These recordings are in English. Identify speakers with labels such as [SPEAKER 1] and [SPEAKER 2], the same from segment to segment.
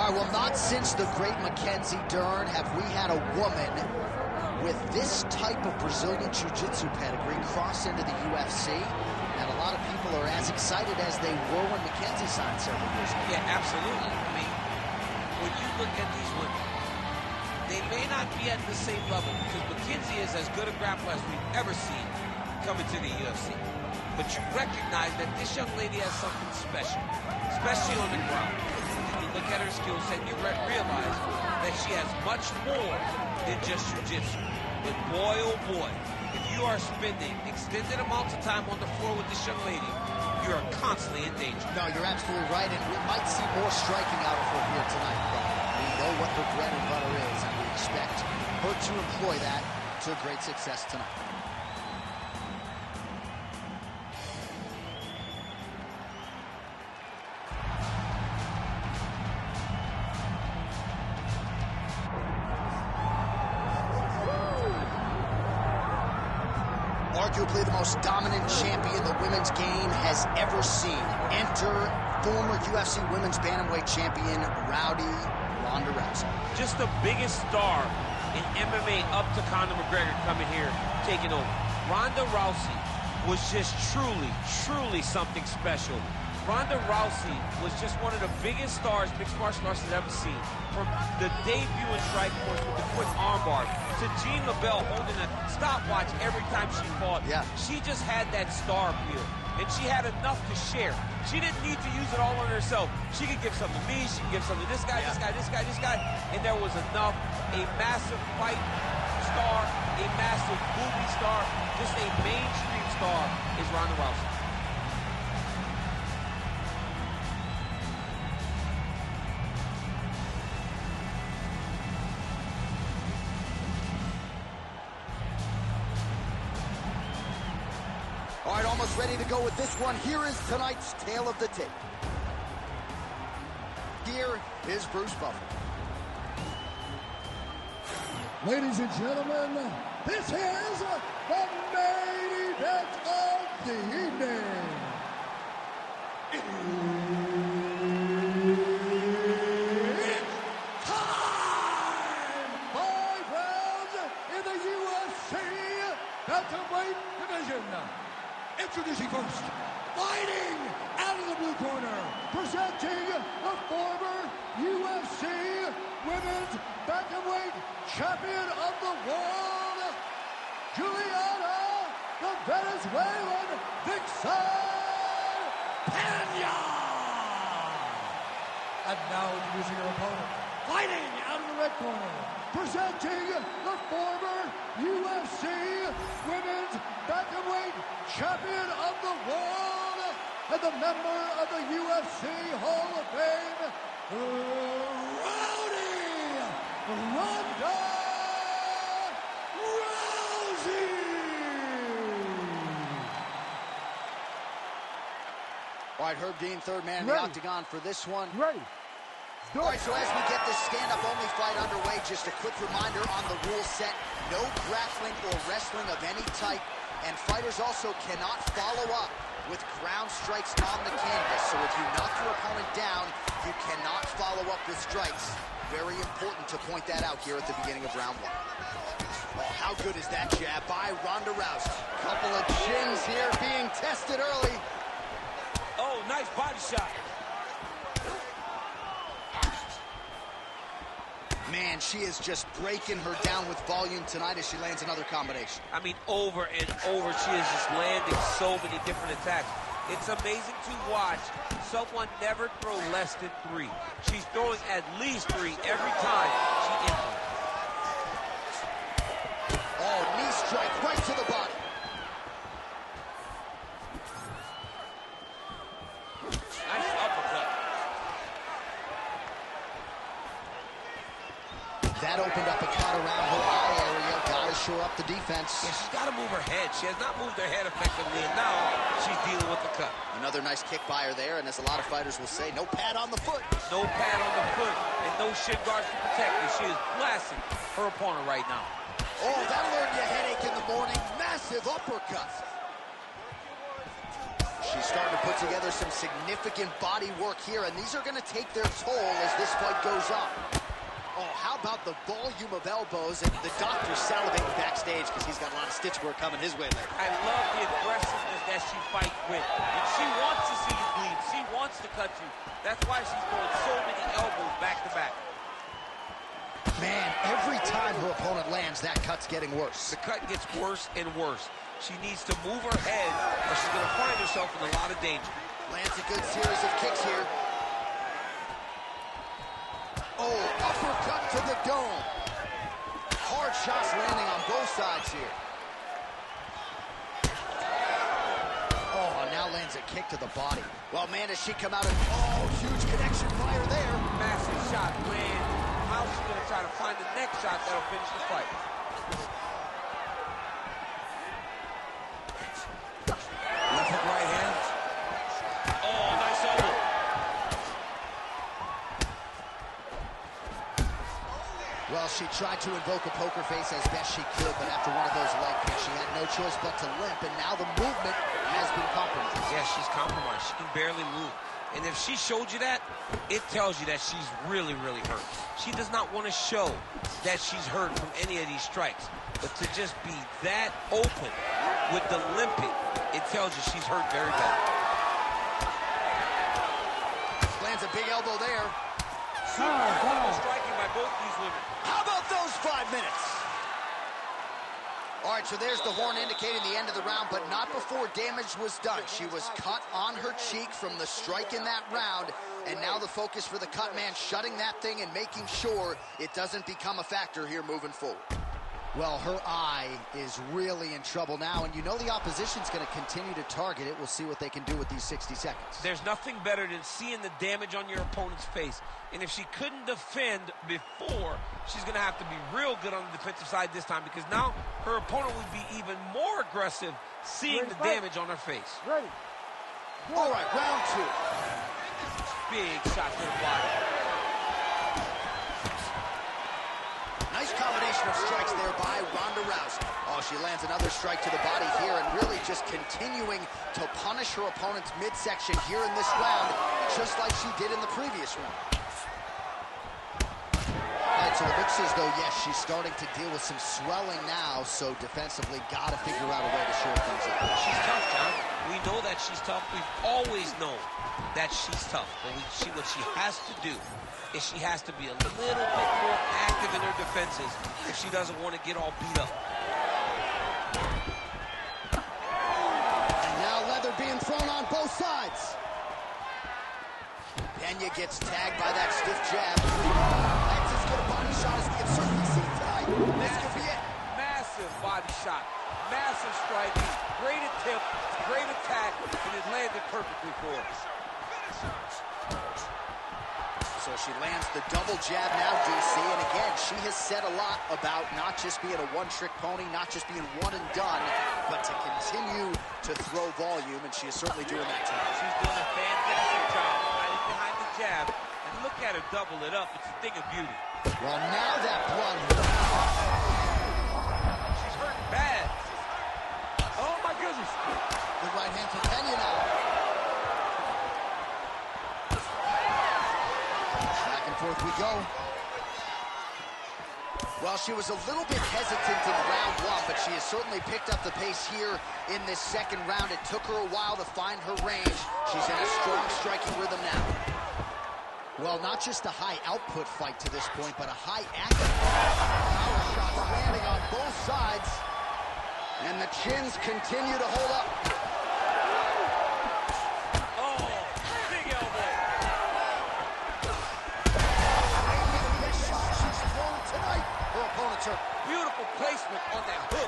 [SPEAKER 1] All right, well, not since the great Mackenzie Dern have we had a woman with this type of Brazilian Jiu-Jitsu pedigree cross into the UFC. And a lot of people are as excited as they were when Mackenzie signed several years ago.
[SPEAKER 2] Yeah, absolutely. I mean, when you look at these women, they may not be at the same level because Mackenzie is as good a grappler as we've ever seen coming to the UFC. But you recognize that this young lady has something special, especially on the ground. When you look at her skill set, you realize that she has much more than just jiu-jitsu. But boy, oh boy, if you are spending extended amounts of time on the floor with this young lady, you are constantly in danger.
[SPEAKER 1] No, you're absolutely right, and we might see more striking out of her here tonight, but we know what her bread and butter is, and we expect her to employ that to great success tonight. Arguably the most dominant champion the women's game has ever seen. Enter former UFC women's bantamweight champion, Ronda Rousey.
[SPEAKER 2] Just the biggest star in MMA up to Conor McGregor coming here, taking over. Ronda Rousey was just truly something special. Ronda Rousey was just one of the biggest stars mixed martial arts has ever seen. From the debut in Strikeforce with the quick armbar to Jean LaBelle holding a stopwatch every time she fought. Yeah. She just had that star appeal, and she had enough to share. She didn't need to use it all on herself. She could give some to me, she could give some to this guy, this guy, and there was enough. A massive fight star, a massive movie star, just a mainstream star is Ronda Rousey.
[SPEAKER 1] All right, almost ready to go with this one. Here is tonight's tale of the tape. Here is Bruce Buffer.
[SPEAKER 3] Ladies and gentlemen, this is the main event of the evening. It's time! 5 rounds in the UFC bantamweight division. Introducing first, fighting out of the blue corner, presenting the former UFC Women's Bantamweight Champion of the World, Julianna the Venezuelan Vixen Peña! And now introducing her opponent, fighting out of the red corner, presenting the former UFC Women's Bantamweight Champion of the World and the member of the UFC Hall of Fame, Ronda Rousey!
[SPEAKER 1] All right, Herb Dean, third man in the Octagon for this one.
[SPEAKER 3] Ready.
[SPEAKER 1] All right, so as we get this stand-up only fight underway, just a quick reminder on the rule set: no grappling or wrestling of any type, and fighters also cannot follow up with ground strikes on the canvas. So if you knock your opponent down, you cannot follow up with strikes. Very important to point that out here at the beginning of round one. Oh, how good is that jab by Ronda Rousey? Couple of chins here being tested early.
[SPEAKER 2] Oh, nice body shot.
[SPEAKER 1] Man, she is just breaking her down with volume tonight as she lands another combination.
[SPEAKER 2] I mean, over and over, she is just landing so many different attacks. It's amazing to watch someone never throw less than 3. She's throwing at least 3 every time she enters.
[SPEAKER 1] Oh, knee strike right to the body.
[SPEAKER 2] Nice uppercut.
[SPEAKER 1] That opened up a cut around her eye area. Gotta shore up the defense.
[SPEAKER 2] Yeah, she's got to move her head. She has not moved her head effectively, and now she's dealing with the cut.
[SPEAKER 1] Another nice kick by her there, and as a lot of fighters will say, no pad on the foot.
[SPEAKER 2] No pad on the foot, and no shin guards to protect her. She is blasting her opponent right now.
[SPEAKER 1] Oh, that'll earn you a headache in the morning. Massive uppercut. She's starting to put together some significant body work here, and these are going to take their toll as this fight goes on. Oh, how about the volume of elbows? And the doctor's salivating backstage because he's got a lot of stitch work coming his way later.
[SPEAKER 2] I love the aggressiveness that she fights with. And she wants to see you bleed. She wants to cut you. That's why she's throwing so many elbows back to back.
[SPEAKER 1] Man, every time her opponent lands, that cut's getting worse.
[SPEAKER 2] The cut gets worse and worse. She needs to move her head or she's going to find herself in a lot of danger.
[SPEAKER 1] Lands a good series of kicks here. Oh, uppercut to the dome. Hard shots landing on both sides here. Oh, now lands a kick to the body. Well, man, does she come out and, oh, huge connection fire there.
[SPEAKER 2] Massive shot land. How's she going to try to find the next shot that'll finish the fight? Left hook, right hand. Oh, nice elbow.
[SPEAKER 1] Well, she tried to invoke a poker face as best she could, but after one of those leg kicks, she had no choice but to limp, and now the movement has been compromised.
[SPEAKER 2] Yeah, she's compromised. She can barely move. And if she showed you that, it tells you that she's really, really hurt. She does not want to show that she's hurt from any of these strikes. But to just be that open with the limping, it tells you she's hurt very bad.
[SPEAKER 1] Lands a big elbow there.
[SPEAKER 2] Super striking by both these women.
[SPEAKER 1] How about those 5 minutes? All right, so there's the horn indicating the end of the round, but not before damage was done. She was cut on her cheek from the strike in that round, and now the focus for the cut man, shutting that thing and making sure it doesn't become a factor here moving forward. Well, her eye is really in trouble now, and you know the opposition's going to continue to target it. We'll see what they can do with these 60 seconds.
[SPEAKER 2] There's nothing better than seeing the damage on your opponent's face. And if she couldn't defend before, she's going to have to be real good on the defensive side this time, because now her opponent would be even more aggressive seeing the damage on her face.
[SPEAKER 3] Ready.
[SPEAKER 1] All right, round 2.
[SPEAKER 2] Big shot to the body.
[SPEAKER 1] Nice combination of strikes there by Ronda Rousey. Oh, she lands another strike to the body here and really just continuing to punish her opponent's midsection here in this round, just like she did in the previous round. All right, so it looks as though, yes, she's starting to deal with some swelling now, so defensively got to figure out a way to shore things up.
[SPEAKER 2] She's tough, John. We know that she's tough. We've always known that she's tough. But what she has to do is she has to be a little bit more active in her defenses if she doesn't want to get all beat up.
[SPEAKER 1] And now leather being thrown on both sides. Peña gets tagged by that stiff jab. That's as good a body shot as we can certainly see tonight. This could be it.
[SPEAKER 2] Massive body shot, massive striking, great attempt, great attack, and it landed perfectly for us.
[SPEAKER 1] So she lands the double jab now, DC, and again, she has said a lot about not just being a one-trick pony, not just being one and done, but to continue to throw volume, and she is certainly doing that tonight.
[SPEAKER 2] She's doing a fantastic job hiding behind the jab, and look at her double it up. It's a thing of beauty.
[SPEAKER 1] Well, now that blood...
[SPEAKER 2] She's hurting bad.
[SPEAKER 3] Oh, my goodness.
[SPEAKER 1] Good right hand from Peña now. Forth we go. Well, she was a little bit hesitant in round 1, but she has certainly picked up the pace here in this second round. It took her a while to find her range. She's in a strong striking rhythm now. Well, not just a high output fight to this point, but a high active power shots landing on both sides. And the chins continue to hold up.
[SPEAKER 2] Beautiful placement on that hook.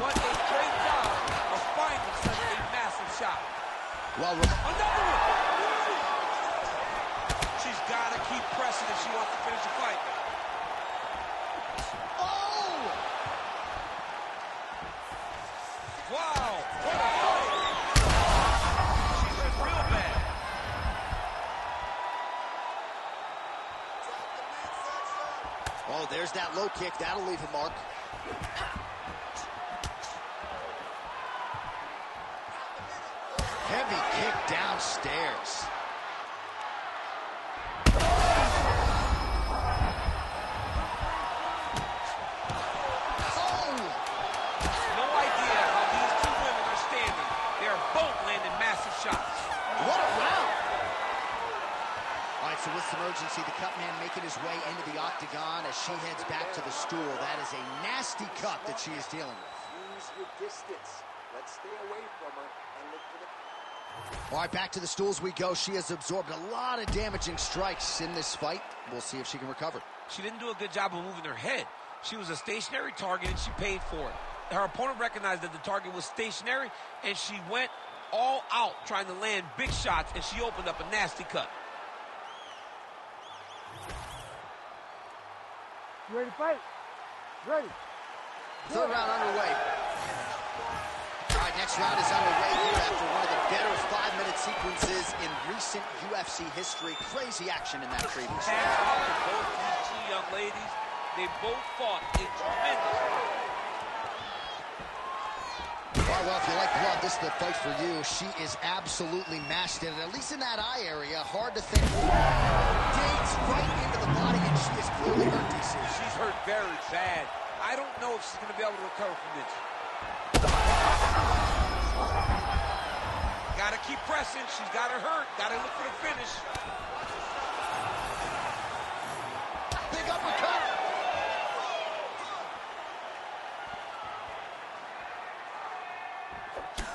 [SPEAKER 2] What a great job of finding such a massive shot.
[SPEAKER 1] Well,
[SPEAKER 2] another one. She's got to keep pressing if she wants to finish the fight.
[SPEAKER 1] Oh!
[SPEAKER 2] Wow, what a fight. She's hurt real bad.
[SPEAKER 1] Oh, there's that low kick. That'll leave a mark. Heavy kick downstairs.
[SPEAKER 2] What a round!
[SPEAKER 1] All right, so with some urgency, the cut man making his way into the octagon as she heads back to the stool. That is a nasty cut that she is dealing with.
[SPEAKER 4] Use your distance. Let's stay away from her and look for the...
[SPEAKER 1] All right, back to the stools we go. She has absorbed a lot of damaging strikes in this fight. We'll see if she can recover.
[SPEAKER 2] She didn't do a good job of moving her head. She was a stationary target, and she paid for it. Her opponent recognized that the target was stationary, and she went all out trying to land big shots, and she opened up a nasty cut.
[SPEAKER 5] You ready to fight? Ready.
[SPEAKER 1] Third round underway. All right, next round is underway here after one of the better 5-minute sequences in recent UFC history. Crazy action in that previous round.
[SPEAKER 2] Hats off to both these two young ladies. They both fought a tremendous.
[SPEAKER 1] All right, well, if you like blood, this is the fight for you. She is absolutely mashed in it, at least in that eye area. Hard to think. Digs right into the body, and she is clearly hurt, DC.
[SPEAKER 2] She's hurt very bad. I don't know if she's going to be able to recover from this. Got to keep pressing. She's got her hurt. Got to look for the finish.
[SPEAKER 1] Big uppercut.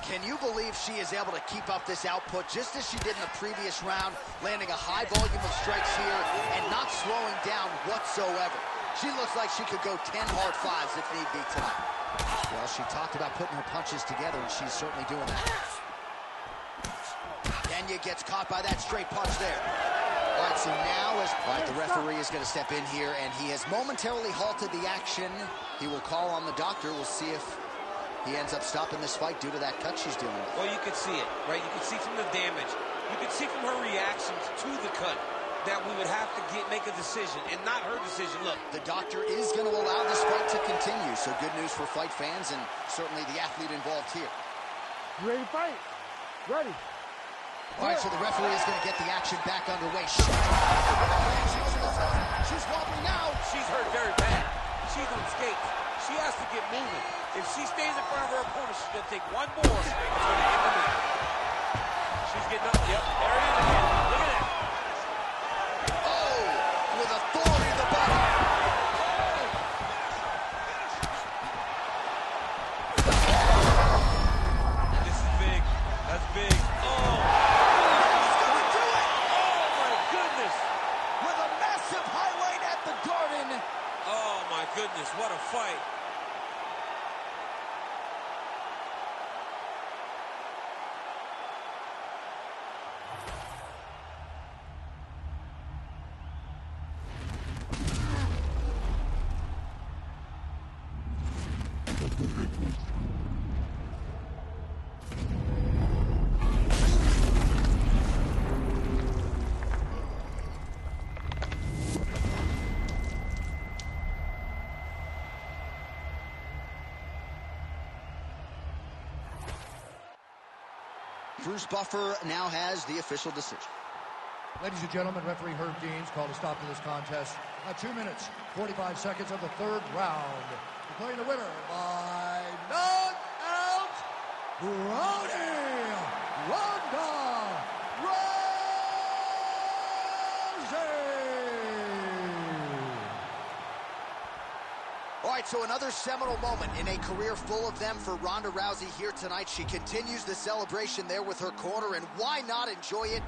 [SPEAKER 1] Can you believe she is able to keep up this output just as she did in the previous round, landing a high volume of strikes here and not slowing down whatsoever? She looks like she could go 10 hard fives if need be tonight. Well, she talked about putting her punches together, and she's certainly doing that. Peña gets caught by that straight punch there. All right, so now the referee is going to step in here, and he has momentarily halted the action. He will call on the doctor. We'll see if he ends up stopping this fight due to that cut she's dealing with.
[SPEAKER 2] Well, you could see it, right? You could see from the damage. You could see from her reactions to the cut that we would have to make a decision, and not her decision. Look,
[SPEAKER 1] the doctor is going to allow this fight to continue, so good news for fight fans and certainly the athlete involved here.
[SPEAKER 5] You ready to fight? Ready.
[SPEAKER 1] All right, so the referee is going to get the action back underway. She's wobbling now.
[SPEAKER 2] She's hurt very bad. She's on skates. She has to get moving. If she stays in front of her opponent, she's going to take one more. It's going to end the match. She's getting up. Yep, there it is again. Look at that.
[SPEAKER 1] Oh, with authority in the body.
[SPEAKER 2] This is big. That's big. Oh.
[SPEAKER 1] He's going to do it.
[SPEAKER 2] Oh, my goodness.
[SPEAKER 1] With a massive highlight at the Garden.
[SPEAKER 2] Oh, my goodness. What a fight.
[SPEAKER 1] Bruce Buffer now has the official decision.
[SPEAKER 3] Ladies and gentlemen, referee Herb Deans called a stop to this contest at 2 minutes, 45 seconds of the third round. Declaring the winner by knockout, Ronda Rousey.
[SPEAKER 1] All right, so another seminal moment in a career full of them for Ronda Rousey here tonight. She continues the celebration there with her corner, and why not enjoy it